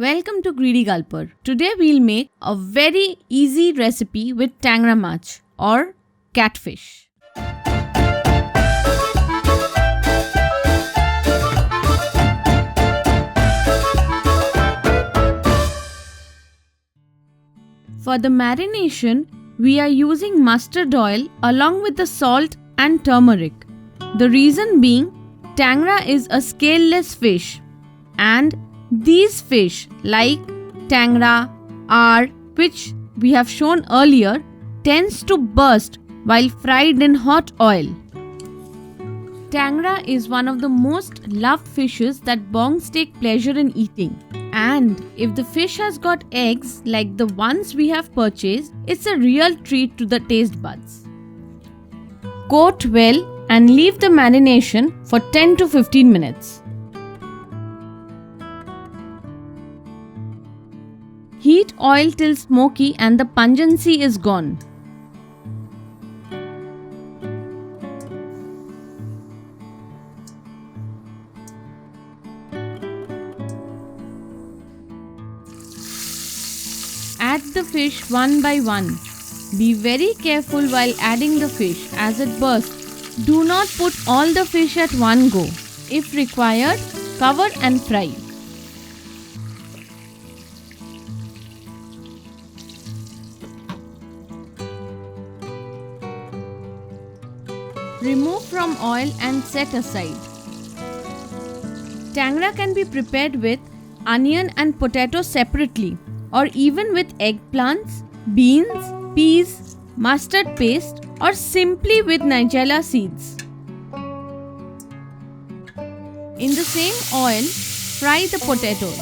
Welcome to Greedy Gulper. Today we'll make a very easy recipe with Tangra Macher or catfish. For the marination, we are using mustard oil along with the salt and turmeric. The reason being, Tangra is a scaleless fish and these fish like Tangra, R, which we have shown earlier, tends to burst while fried in hot oil. Tangra is one of the most loved fishes that bongs take pleasure in eating. And if the fish has got eggs like the ones we have purchased, it's a real treat to the taste buds. Coat well and leave the marination for 10 to 15 minutes. Heat oil till smoky and the pungency is gone. Add the fish one by one. Be very careful while adding the fish as it bursts. Do not put all the fish at one go. If required, cover and fry. Remove from oil and set aside. Tangra can be prepared with onion and potato separately or even with eggplants, beans, peas, mustard paste or simply with nigella seeds. In the same oil, fry the potatoes.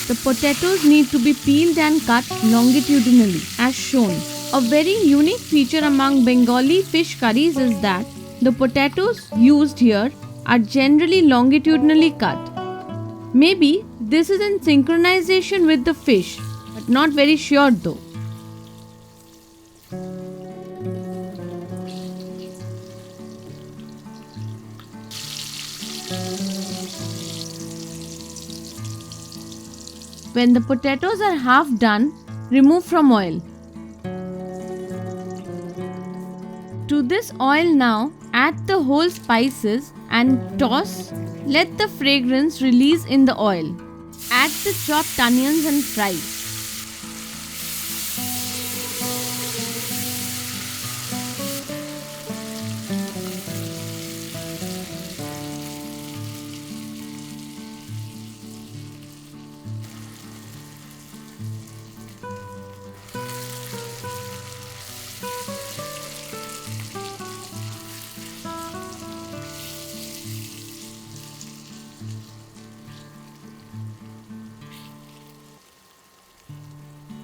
The potatoes need to be peeled and cut longitudinally as shown. A very unique feature among Bengali fish curries is that the potatoes used here are generally longitudinally cut. Maybe this is in synchronization with the fish, but not very sure though. When the potatoes are half done, remove from oil. To this oil now, add the whole spices and toss. Let the fragrance release in the oil. Add the chopped onions and fry.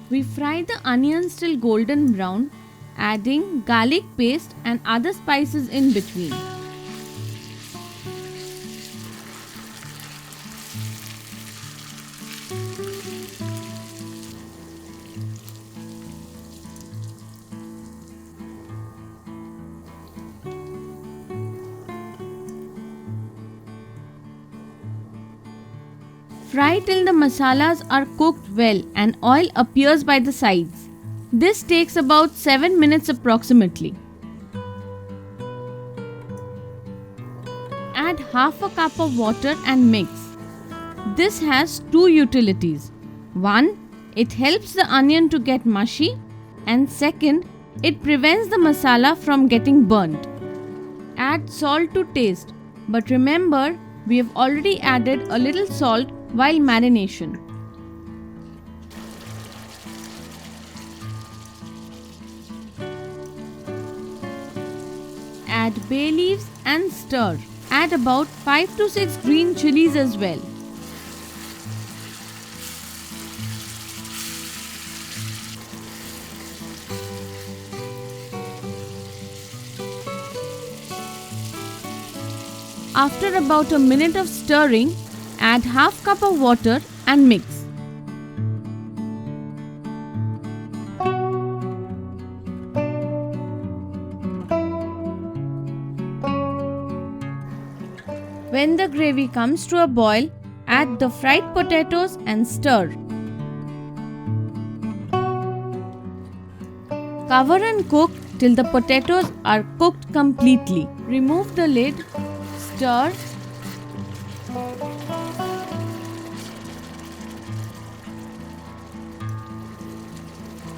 We fry the onions till golden brown, adding garlic paste and other spices in between. Fry till the masalas are cooked well and oil appears by the sides. This takes about 7 minutes approximately. Add half a cup of water and mix. This has two utilities. One, it helps the onion to get mushy, and second, it prevents the masala from getting burnt. Add salt to taste, but remember we have already added a little salt while marination. Add bay leaves and stir. Add about 5 to 6 green chilies as well. After about a minute of stirring, add half cup of water and mix. When the gravy comes to a boil, Add the fried potatoes and stir. Cover and cook till the potatoes are cooked completely. Remove the lid, stir,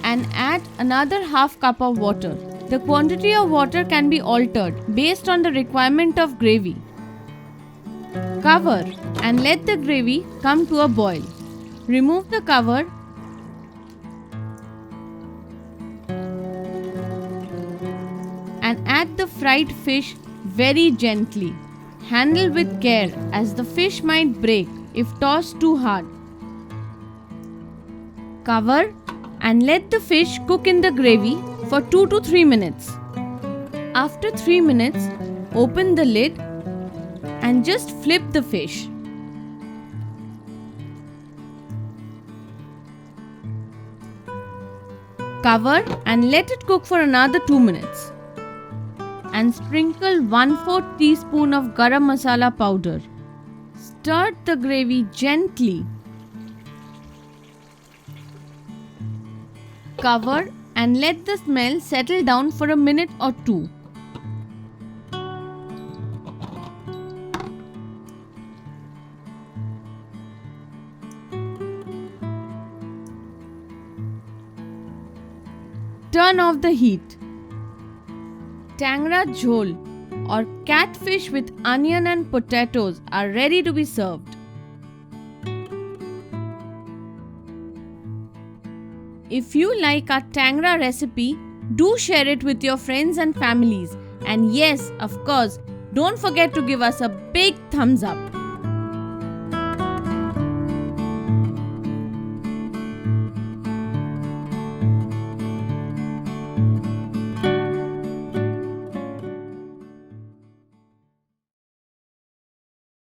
and add another half cup of water. The quantity of water can be altered based on the requirement of gravy. Cover and let the gravy come to a boil. Remove the cover and add the fried fish very gently. Handle with care as the fish might break if tossed too hard. Cover and let the fish cook in the gravy for 2 to 3 minutes. After 3 minutes, open the lid and just flip the fish. Cover and let it cook for another 2 minutes. And sprinkle 1/4 teaspoon of garam masala powder. Stir the gravy gently. Cover and let the smell settle down for a minute or two. Turn off the heat. Tangra Jhol or catfish with onion and potatoes are ready to be served. If you like our Tangra recipe, do share it with your friends and families. And yes, of course, don't forget to give us a big thumbs up.